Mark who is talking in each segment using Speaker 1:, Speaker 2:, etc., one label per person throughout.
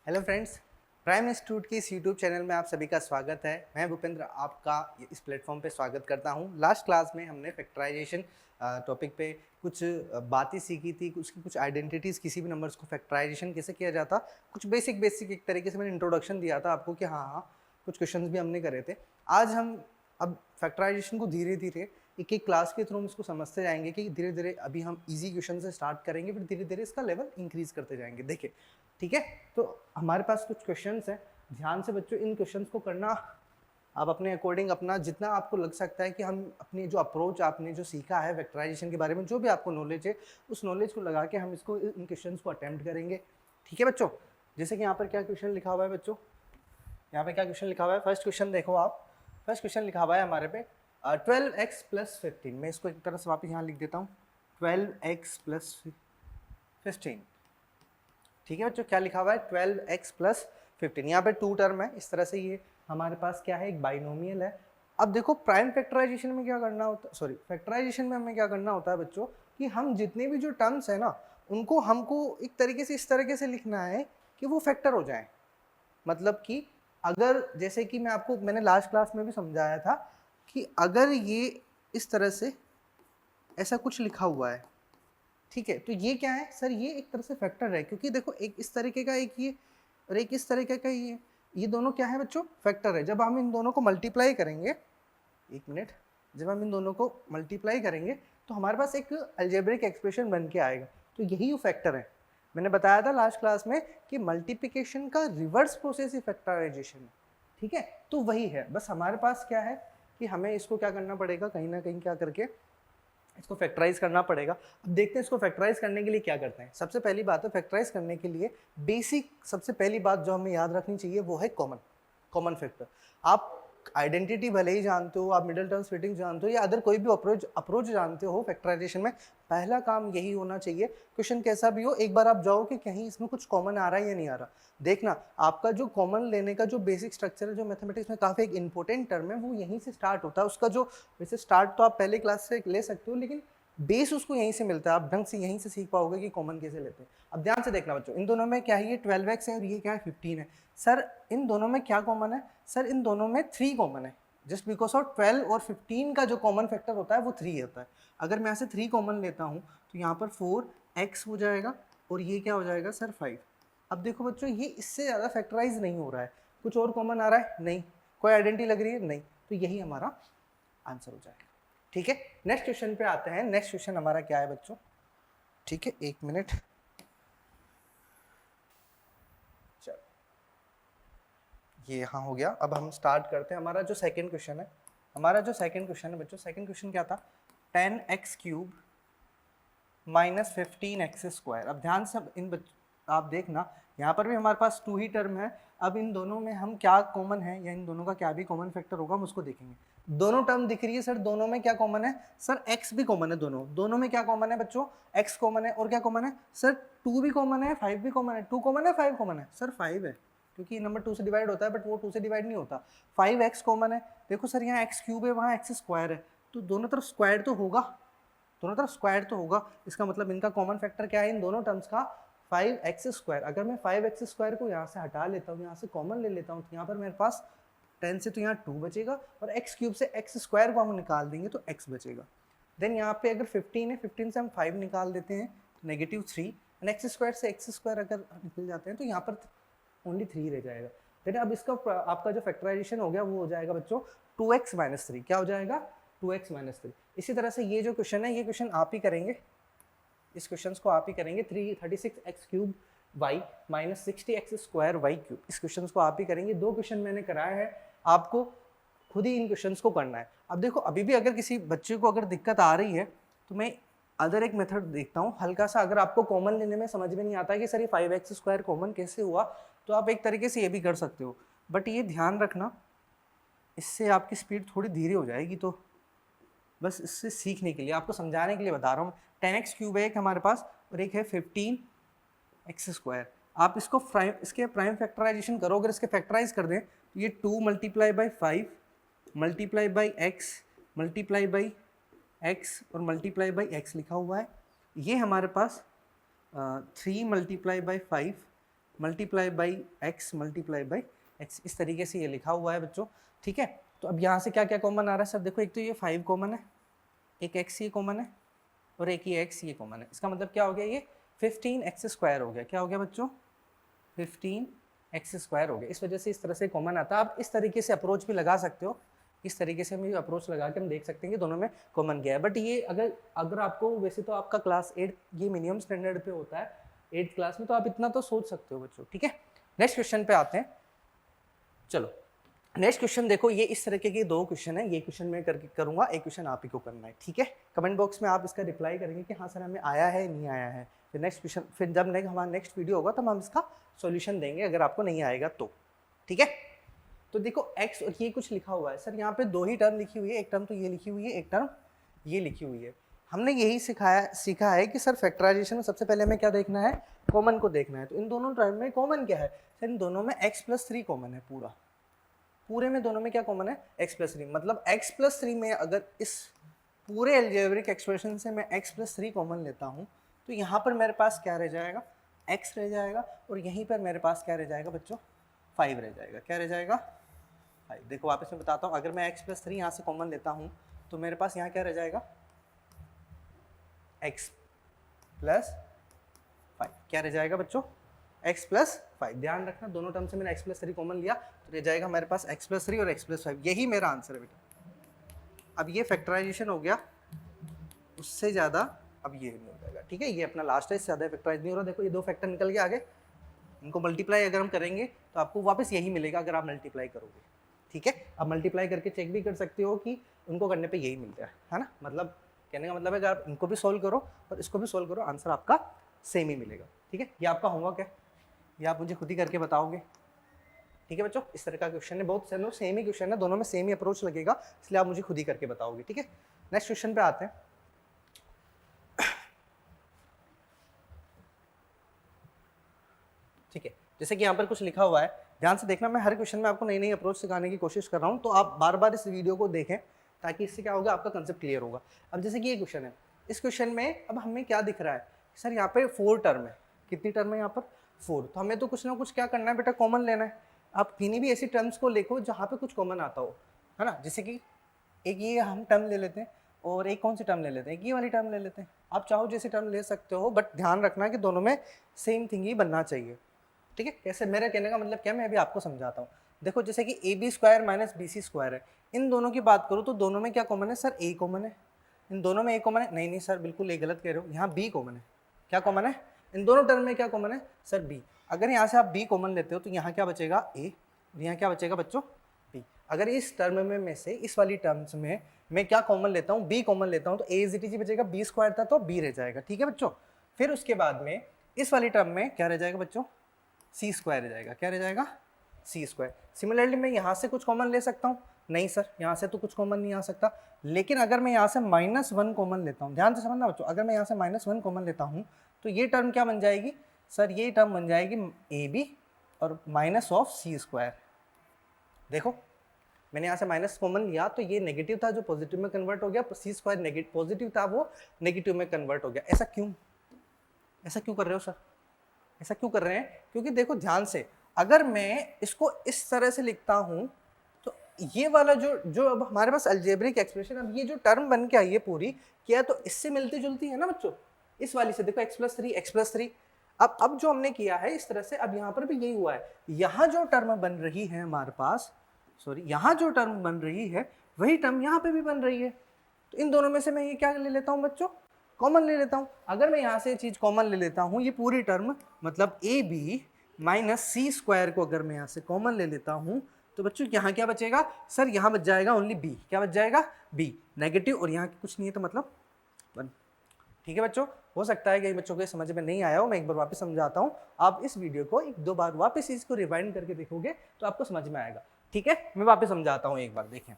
Speaker 1: Hello friends, prime institute के इस YouTube channel में आप सभी का स्वागत है। मैं भूपेंद्र आपका इस प्लेटफॉर्म पे स्वागत करता हूं। लास्ट क्लास में हमने फैक्टराइजेशन टॉपिक पे कुछ बातें सीखी थी, उसकी कुछ आइडेंटिटीज़, किसी भी नंबर्स को फैक्टराइजेशन कैसे किया जाता, कुछ बेसिक एक तरीके से मैंने इंट्रोडक्शन दिया था आपको कि हाँ, कुछ क्वेश्चन भी हमने करे थे। आज हम अब फैक्टराइजेशन को धीरे धीरे एक एक क्लास के थ्रू हम इसको समझते जाएंगे कि धीरे धीरे अभी हम इजी क्वेश्चन से स्टार्ट करेंगे, फिर धीरे धीरे इसका लेवल इंक्रीज करते जाएंगे। देखिए, ठीक है, तो हमारे पास कुछ क्वेश्चंस हैं। ध्यान से बच्चों इन क्वेश्चंस को करना, आप अपने अकॉर्डिंग अपना जितना आपको लग सकता है कि हम अपनी जो अप्रोच आपने जो सीखा है वेक्टराइजेशन के बारे में, जो भी आपको नॉलेज है, उस नॉलेज को लगा के हम इसको इन क्वेश्चंस को अटेम्प्ट करेंगे। ठीक है बच्चों, जैसे कि यहाँ पर क्या क्वेश्चन लिखा हुआ है बच्चों, यहाँ पे क्या क्वेश्चन लिखा हुआ है। फर्स्ट क्वेश्चन देखो आप, फर्स्ट क्वेश्चन लिखा हुआ है हमारे पे 12x + 15। मैं इसको एक तरह से वापस यहाँ लिख देता हूँ, 12x + 15। ठीक है बच्चों, क्या लिखा हुआ है 12x + 15। यहाँ पे टू टर्म है, इस तरह से ये हमारे पास क्या है, एक बाइनोमियल है। अब देखो प्राइम फैक्टराइजेशन में क्या करना होता है, सॉरी फैक्टराइजेशन में हमें क्या करना होता है बच्चों, कि हम जितने भी जो टर्म्स है ना, उनको हमको एक तरीके से इस तरीके से लिखना है कि वो फैक्टर हो जाए। मतलब कि अगर जैसे कि मैंने लास्ट क्लास में भी समझाया था कि अगर ये इस तरह से ऐसा कुछ लिखा हुआ है, ठीक है, तो ये क्या है सर, ये एक तरह से फैक्टर है, क्योंकि देखो एक इस तरीके का एक ये और एक इस तरीके का ये दोनों क्या है बच्चों, फैक्टर है। जब हम इन दोनों को मल्टीप्लाई करेंगे, एक मिनट, जब हम इन दोनों को मल्टीप्लाई करेंगे तो हमारे पास एक अलजेब्रिक एक्सप्रेशन बन के आएगा। तो यही फैक्टर है। मैंने बताया था लास्ट क्लास में कि मल्टीप्लिकेशन का रिवर्स प्रोसेस ही फैक्टराइजेशन है। ठीक है, तो वही है, बस हमारे पास क्या है कि हमें इसको क्या करना पड़ेगा, कहीं ना कहीं क्या करके इसको फैक्टराइज करना पड़ेगा। अब देखते हैं इसको फैक्टराइज करने के लिए क्या करते हैं। सबसे पहली बात है, फैक्टराइज करने के लिए बेसिक सबसे पहली बात जो हमें याद रखनी चाहिए वो है कॉमन फैक्टर। आप आइडेंटिटी भले ही जानते हो, आप मिडिल टर्म स्प्लिटिंग जानते हो या अदर कोई भी अप्रोच जानते हो फैक्टराइजेशन में, पहला काम यही होना चाहिए, क्वेश्चन कैसा भी हो एक बार आप जाओ कि कहीं इसमें कुछ कॉमन आ रहा है या नहीं आ रहा। देखना, आपका जो कॉमन लेने का जो बेसिक स्ट्रक्चर है, जो मैथमेटिक्स में काफ़ी एक इंपॉर्टेंट टर्म है, वो यहीं से स्टार्ट होता है। उसका जो वैसे स्टार्ट तो आप पहले क्लास से ले सकते हो, लेकिन बेस उसको यहीं से मिलता है। आप ढंग से यहीं से सीख पाओगे कि कॉमन कैसे लेते हैं। अब ध्यान से देखना बच्चों, इन दोनों में क्या है, ये 12x है और ये क्या है 15 है। सर इन दोनों में क्या कॉमन है, सर इन दोनों में 3 कॉमन है। जस्ट बिकॉज ऑफ 12 और 15 का जो कॉमन फैक्टर होता है वो 3 होता है। अगर मैं यहाँ से 3 कॉमन लेता हूँ तो यहाँ पर 4x हो जाएगा और ये क्या हो जाएगा सर 5। अब देखो बच्चों, ये इससे ज़्यादा फैक्टराइज नहीं हो रहा है। कुछ और कॉमन आ रहा है नहीं, कोई आइडेंटिटी लग रही है नहीं, तो यही हमारा आंसर हो जाएगा। ठीक है, नेक्स्ट क्वेश्चन पे आते हैं। नेक्स्ट क्वेश्चन हमारा क्या है बच्चों, ठीक है, एक मिनट, चलो ये यहाँ हो गया। अब हम स्टार्ट करते हैं। हमारा जो सेकंड क्वेश्चन है, हमारा जो सेकंड क्वेश्चन है बच्चों, सेकंड क्वेश्चन क्या था, 10x³ - 15x²। अब ध्यान से आप देखना, यहाँ पर भी हमारे पास 2 ही टर्म है। अब इन दोनों में हम क्या कॉमन है या इन दोनों का क्या भी कॉमन फैक्टर होगा हम उसको देखेंगे। दोनों टर्म दिख रही है सर, दोनों में क्या कॉमन है सर, x भी कॉमन है। दोनों में क्या कॉमन है बच्चों, x कॉमन है और क्या कॉमन है सर, 2 भी कॉमन है, 5 भी कॉमन है। 2 कॉमन है, 5 कॉमन है सर, 5 है, क्योंकि नंबर 2 से डिवाइड होता है, बट वो 2 से डिवाइड नहीं होता। 5x कॉमन है। देखो सर, यहाँ x³ है, वहाँ x² है, तो दोनों तरफ स्क्वायर तो होगा, दोनों तरफ स्क्वायर तो होगा। इसका मतलब इनका कॉमन फैक्टर क्या है इन दोनों टर्म्स का, 5x²। अगर मैं 5x² को यहाँ से हटा लेता हूँ, यहाँ से कॉमन ले लेता हूँ, तो यहाँ पर मेरे पास 10 से तो यहाँ 2 बचेगा और x³ से x² को हम निकाल देंगे तो x बचेगा। देन यहाँ पे अगर 15 है, 15 से हम 5 निकाल देते हैं तो -3, एंड x² से x² अगर निकल जाते हैं तो यहाँ पर ओनली 3 रह जाएगा। देन अब इसका आपका जो फैक्टराइजेशन हो गया वो हो जाएगा बच्चों 2x - 3। क्या हो जाएगा 2x - 3। इसी तरह से ये जो क्वेश्चन है, ये क्वेश्चन आप ही करेंगे, इस क्वेश्चन को आप ही करेंगे, 36x³ y - 60x² y³। इस क्वेश्चन को आप ही करेंगे। 2 क्वेश्चन मैंने कराया है, आपको खुद ही इन क्वेश्चन को करना है। अब देखो, अभी भी अगर किसी बच्चे को अगर दिक्कत आ रही है तो मैं अदर एक मेथड देखता हूँ हल्का सा। अगर आपको कॉमन लेने में समझ में नहीं आता कि सर ये 5x² कॉमन कैसे हुआ, तो आप एक तरीके से ये भी कर सकते हो, बट ये ध्यान रखना इससे आपकी स्पीड थोड़ी धीरे हो जाएगी। तो बस इससे सीखने के लिए, आपको समझाने के लिए बता रहा हूँ। 10x³ है एक हमारे पास और एक है 15x²। आप इसको इसके प्राइम फैक्टराइजेशन करो, अगर इसके फैक्टराइज कर दें तो ये 2 × 5 × x × x और x लिखा हुआ है। ये हमारे पास 3 × 5 multiply by x multiply by x, इस तरीके से ये लिखा हुआ है बच्चों, ठीक है। तो अब यहाँ से क्या क्या कॉमन आ रहा है सर, देखो एक तो ये 5 कॉमन है, एक एक्स ये कॉमन है और एक ये एक्स ये कॉमन है। इसका मतलब क्या हो गया, ये 15x² हो गया। क्या हो गया बच्चों, 15x² हो गया। इस वजह से इस तरह से कॉमन आता है। आप इस तरीके से अप्रोच भी लगा सकते हो, इस तरीके से हम अप्रोच लगा के हम देख सकते हैं कि दोनों में कॉमन क्या है। बट ये अगर आपको, वैसे तो आपका क्लास 8 ये मिनिमम स्टैंडर्ड पे होता है 8th क्लास में, तो आप इतना तो सोच सकते हो बच्चों, ठीक है। नेक्स्ट क्वेश्चन पे आते हैं। चलो नेक्स्ट क्वेश्चन देखो, ये इस तरीके के 2 क्वेश्चन है, ये क्वेश्चन मैं करके करूंगा, एक क्वेश्चन आप ही को करना है, ठीक है। कमेंट बॉक्स में आप इसका रिप्लाई करेंगे कि हाँ सर हमें आया है नहीं आया है। फिर नेक्स्ट क्वेश्चन, फिर जब हमारा नेक्स्ट वीडियो होगा तब हम इसका सॉल्यूशन देंगे, अगर आपको नहीं आएगा तो, ठीक है। तो देखो x और ये कुछ लिखा हुआ है सर, यहाँ पे 2 ही टर्म लिखी हुई है, एक टर्म तो ये लिखी हुई है, एक टर्म ये लिखी हुई है। हमने यही सीखा है कि सर फैक्टराइजेशन में सबसे पहले हमें क्या देखना है, कॉमन को देखना है। तो इन दोनों टर्म में कॉमन क्या है सर, इन दोनों में x+3 कॉमन है, पूरे में दोनों में क्या कॉमन है, x+3। मतलब x+3 में अगर इस पूरे अलजेब्रिक एक्सप्रेशन से मैं x+3 कॉमन लेता हूँ तो यहाँ पर मेरे पास क्या रह जाएगा, x रह जाएगा, और यहीं पर मेरे पास क्या रह जाएगा बच्चों, 5 रह जाएगा। क्या रह जाएगा, 5। देखो वापस मैं बताता हूँ, अगर मैं x+3 यहाँ से कॉमन लेता हूँ तो मेरे पास यहाँ क्या रह जाएगा, x+5। क्या रह जाएगा बच्चों, x+5। ध्यान रखना दोनों टर्म से मैंने x+3 कॉमन लिया तो रह जाएगा मेरे पास x+3 और x+5। यही मेरा आंसर है बेटा। अब ये फैक्टराइजेशन हो गया, उससे ज़्यादा अब ये नहीं हो जाएगा, ठीक है। ये अपना लास्ट है, इससे ज़्यादा फैक्टराइज नहीं हो रहा। देखो ये 2 फैक्टर निकल के आगे, इनको मल्टीप्लाई अगर हम करेंगे तो आपको वापस यही मिलेगा अगर आप मल्टीप्लाई करोगे, ठीक है। आप मल्टीप्लाई करके चेक भी कर सकते हो कि उनको करने पे यही मिलता है ना। मतलब कहने का मतलब है कि आप इनको भी सोल्व करो और इसको भी सोल्व करो, आंसर आपका सेम ही मिलेगा, ठीक है। ये आपका होमवर्क है, ये आप मुझे खुद ही करके बताओगे, ठीक है बच्चों। इस तरह का क्वेश्चन है, बहुत सेम ही क्वेश्चन है, दोनों में सेम ही अप्रोच लगेगा, इसलिए आप मुझे खुद ही करके बताओगे, ठीक है। नेक्स्ट क्वेश्चन पे आते हैं। ठीक है, जैसे कि यहाँ पर कुछ लिखा हुआ है, ध्यान से देखना, मैं हर क्वेश्चन में आपको नई नई अप्रोच सिखाने की कोशिश कर रहा हूँ, तो आप बार बार इस वीडियो को देखें ताकि इससे क्या होगा, आपका कंसेप्ट क्लियर होगा। अब जैसे कि ये क्वेश्चन है, इस क्वेश्चन में अब हमें क्या दिख रहा है सर, यहाँ पे 4 टर्म है। कितनी टर्म है यहाँ पर, 4। तो हमें तो कुछ ना कुछ क्या करना है बेटा, कॉमन लेना है। आप किन्हीं भी ऐसी टर्म्स को लिखो जहाँ पे कुछ कॉमन आता हो, है ना। जैसे कि एक ये हम टर्म ले लेते हैं और एक कौन सी टर्म ले लेते हैं, एक ये वाली टर्म ले लेते हैं। आप चाहो जैसे टर्म ले सकते हो, बट ध्यान रखना कि दोनों में सेम थिंग ही बनना चाहिए, ठीक है। कैसे, मेरे कहने का मतलब क्या, मैं अभी आपको समझाता हूँ। देखो जैसे कि AB² माइनस BC² है, इन दोनों की बात करूँ तो दोनों में क्या कॉमन है सर, A कॉमन है। इन दोनों में A कॉमन है, नहीं सर बिल्कुल A गलत कह रहे हो, यहाँ B कॉमन है। क्या कॉमन है, इन दोनों टर्म में क्या कॉमन है सर, B। अगर यहाँ से आप B कॉमन लेते हो तो यहाँ क्या बचेगा, A, और यहाँ क्या बचेगा बच्चों, B। अगर इस टर्म में से इस वाली टर्म्स में मैं क्या कॉमन लेता हूँ, B कॉमन लेता हूँ, तो A इज बचेगा, B² था तो B रह जाएगा, ठीक है बच्चों। फिर उसके बाद में इस वाली टर्म में क्या रह जाएगा बच्चों, C² रह जाएगा। क्या रह जाएगा, C²। सिमिलरली मैं यहाँ से कुछ कॉमन ले सकता हूँ, नहीं सर यहाँ से तो कुछ कॉमन नहीं आ सकता। लेकिन अगर मैं यहाँ से -1 कॉमन लेता हूँ, ध्यान से समझना बच्चों, अगर मैं यहाँ से -1 कॉमन लेता हूँ तो ये टर्म क्या बन जाएगी सर, ये टर्म बन जाएगी AB और -(C²). देखो मैंने यहाँ से माइनस कॉमन लिया तो ये नेगेटिव था जो पॉजिटिव में कन्वर्ट हो गया, C² नेगेटिव पॉजिटिव था वो नेगेटिव में कन्वर्ट हो गया। ऐसा क्यों कर रहे हो सर, ऐसा क्यों कर रहे हैं, क्योंकि देखो ध्यान से, अगर मैं इसको इस तरह से लिखता हूं तो ये वाला जो अब हमारे पास अलजेब्रिक एक्सप्रेशन, अब ये जो टर्म बन के आई है पूरी, क्या तो इससे मिलती जुलती है ना बच्चों, इस वाली से। देखो x+3 अब जो हमने किया है इस तरह से, अब यहाँ पर भी यही हुआ है। यहाँ जो टर्म बन रही है हमारे पास, यहाँ जो टर्म बन रही है वही टर्म यहाँ पे भी बन रही है। तो इन दोनों में से मैं ये क्या ले लेता हूँ बच्चों, कॉमन ले लेता हूँ। अगर मैं यहाँ से चीज कॉमन ले लेता हूँ, ये पूरी टर्म मतलब AB माइनस C² को अगर मैं यहाँ से कॉमन ले लेता हूँ तो बच्चों यहाँ क्या बचेगा सर, यहाँ बच जाएगा ओनली B। क्या बच जाएगा, B नेगेटिव, और यहाँ कुछ नहीं है तो मतलब 1। ठीक है बच्चों, हो सकता है कि बच्चों को समझ में नहीं आया हो, मैं एक बार वापस समझाता हूँ। आप इस वीडियो को 1-2 बार वापस इसको रिवाइंड करके देखोगे तो आपको समझ में आएगा, ठीक है। मैं वापस समझाता हूँ एक बार, देखें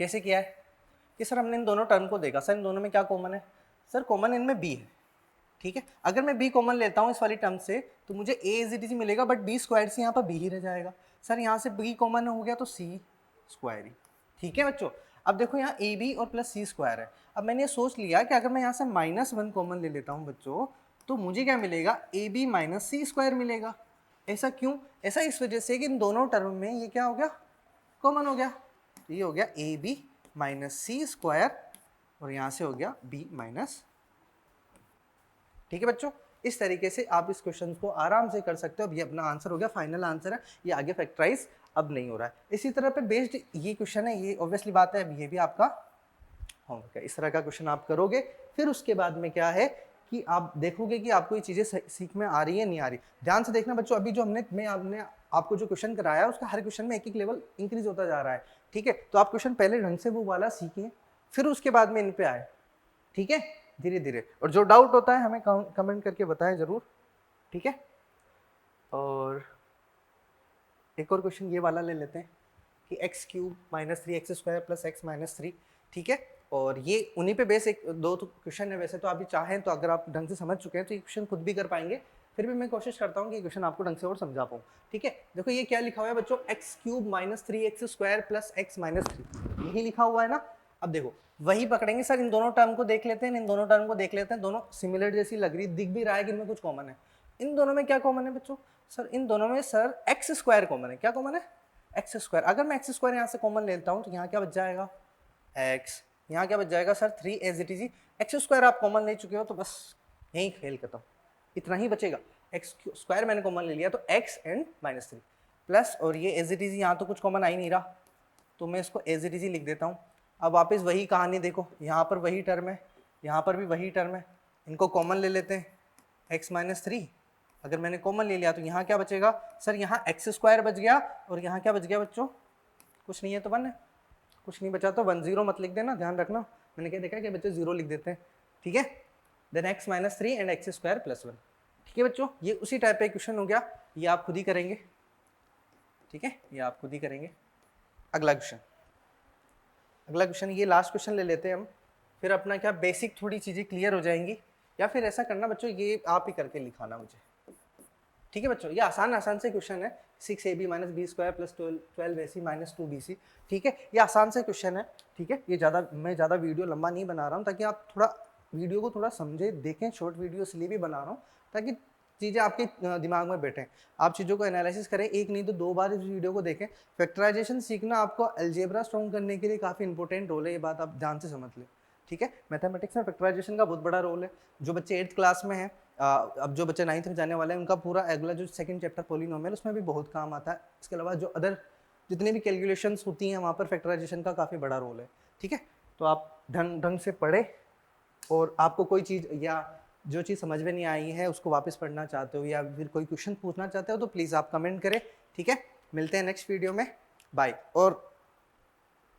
Speaker 1: कैसे किया है कि सर हमने इन दोनों टर्म को देखा, सर इन दोनों में क्या कॉमन है सर, कॉमन इनमें B है, ठीक है। अगर मैं B कॉमन लेता हूँ इस वाली टर्म से तो मुझे A इज इट इज मिलेगा, बट B² से यहाँ पर B ही रह जाएगा। सर यहाँ से B कॉमन हो गया तो C² ही, ठीक है बच्चों। अब देखो यहाँ AB और प्लस C² है। अब मैंने ये सोच लिया कि अगर मैं यहाँ से -1 कॉमन ले लेता हूँ बच्चों तो मुझे क्या मिलेगा, AB माइनस C² मिलेगा। ऐसा क्यों? ऐसा इस वजह से कि इन दोनों टर्म में ये क्या हो गया, कॉमन हो गया। ये हो गया A B minus C square और यहाँ से हो गया बी माइनस। ठीक है बच्चों, इस तरीके से आप इस क्वेश्चन को आराम से कर सकते हो। अब ये अपना आंसर हो गया, फाइनल आंसर है, ये आगे फैक्टराइज अब नहीं हो रहा है। इसी तरह पे बेस्ड ये क्वेश्चन है, ये ऑब्वियसली बात है, ये भी आपका होमवर्क है। इस तरह का क्वेश्चन आप करोगे, फिर उसके बाद में क्या है कि आप देखोगे कि आपको ये चीज़ें सीख में आ रही है नहीं आ रही। ध्यान से देखना बच्चों, अभी जो हमने आपको जो क्वेश्चन कराया उसका हर क्वेश्चन में एक एक लेवल इंक्रीज होता जा रहा है। ठीक है, तो आप क्वेश्चन पहले ढंग से वो वाला सीखें, फिर उसके बाद में इन पे आए। ठीक है, धीरे धीरे। और जो डाउट होता है हमें कमेंट करके बताएं जरूर। ठीक है, और एक और क्वेश्चन ये वाला ले लेते हैं कि x cube minus 3x² plus x minus 3। ठीक है, और ये उन्हीं पे बेस एक दो तो क्वेश्चन है। वैसे तो आप भी चाहें तो अगर आप ढंग से समझ चुके हैं तो ये क्वेश्चन खुद भी कर पाएंगे, फिर भी मैं कोशिश करता हूँ कि क्वेश्चन आपको ढंग से और समझा पाऊँ। ठीक है, देखो ये क्या लिखा हुआ है बच्चों, x cube minus 3x² plus x minus 3, यही लिखा हुआ है ना। अब देखो वही पकड़ेंगे सर, इन दोनों टर्म को देख लेते हैं, इन दोनों टर्म को देख लेते हैं, दोनों सिमिलर जैसी लग रही, दिख भी रहा है कि इनमें कुछ कॉमन है। इन दोनों में क्या कॉमन है बच्चों? सर इन दोनों में सर एक्स स्क्वायर कॉमन है। क्या कॉमन है? X square. अगर मैं एक्स स्क्वायर यहाँ से कॉमन लेता हूँ तो यहाँ क्या बच जाएगा, एक्स। यहाँ क्या बच जाएगा sir, 3 as it is. X square आप कॉमन ले चुके हो तो बस यही खेल खत्म, इतना ही बचेगा। एक्स स्क्वायर मैंने कॉमन ले लिया तो एक्स एंड माइनस 3 प्लस, और ये एज इट इज, यहाँ तो कुछ कॉमन आ ही नहीं रहा तो मैं इसको एज इट इज ही लिख देता हूँ। अब वापस वही कहानी देखो, यहाँ पर वही टर्म है, यहाँ पर भी वही टर्म है, इनको कॉमन ले लेते हैं, एक्स माइनस 3। अगर मैंने कॉमन ले लिया तो यहाँ क्या बचेगा सर, यहाँ एक्स स्क्वायर बच गया और यहाँ क्या बच गया बच्चों, कुछ नहीं है तो 1 है, कुछ नहीं बचा तो 1, 0 मत लिख देना, ध्यान रखना। मैंने क्या देखा कि बच्चे 0 लिख देते हैं। ठीक है, then X minus 3 and X square plus 1। ठीक है बच्चों, ये उसी टाइप का क्वेश्चन हो गया, ये आप खुद ही करेंगे। ठीक है, ये आप खुद ही करेंगे। अगला क्वेश्चन ये लास्ट क्वेश्चन ले लेते हैं हम, फिर अपना क्या बेसिक थोड़ी चीज़ें क्लियर हो जाएंगी। या फिर ऐसा करना बच्चों, ये आप ही करके लिखाना मुझे। ठीक है बच्चों, ये आसान से क्वेश्चन है, 6ab minus B square plus 12ac minus 2bc। ठीक है, ये आसान से क्वेश्चन है। ठीक है, ये मैं ज़्यादा वीडियो लंबा नहीं बना रहा हूँ ताकि आप थोड़ा वीडियो को थोड़ा समझे देखें। शॉर्ट वीडियो इसलिए भी बना रहा हूँ ताकि चीज़ें आपके दिमाग में बैठें, आप चीज़ों को एनालिसिस करें, एक नहीं तो 2 बार इस वीडियो को देखें। फैक्टराइजेशन सीखना आपको अलजेब्रा स्ट्रॉन्ग करने के लिए काफ़ी इंपॉर्टेंट रोल है, ये बात आप ध्यान से समझ लें। ठीक है, मैथमेटिक्स में फैक्टराइजेशन का बहुत बड़ा रोल है। जो बच्चे 8th क्लास में हैं, अब जो बच्चे 9th में जाने वाले हैं, उनका पूरा अगला जो सेकंड चैप्टर पॉलिनोमियल, उसमें भी बहुत काम आता है। इसके अलावा जो अदर जितनी भी कैलकुलेशंस होती हैं वहाँ पर फैक्टराइजेशन का काफ़ी बड़ा रोल है। ठीक है, तो आप ढंग से पढ़े, और आपको कोई चीज़ या जो चीज़ समझ में नहीं आई है उसको वापस पढ़ना चाहते हो या फिर कोई क्वेश्चन पूछना चाहते हो तो प्लीज़ आप कमेंट करें। ठीक है, मिलते हैं नेक्स्ट वीडियो में, बाय। और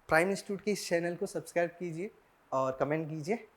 Speaker 1: प्राइम इंस्टीट्यूट के इस चैनल को सब्सक्राइब कीजिए और कमेंट कीजिए।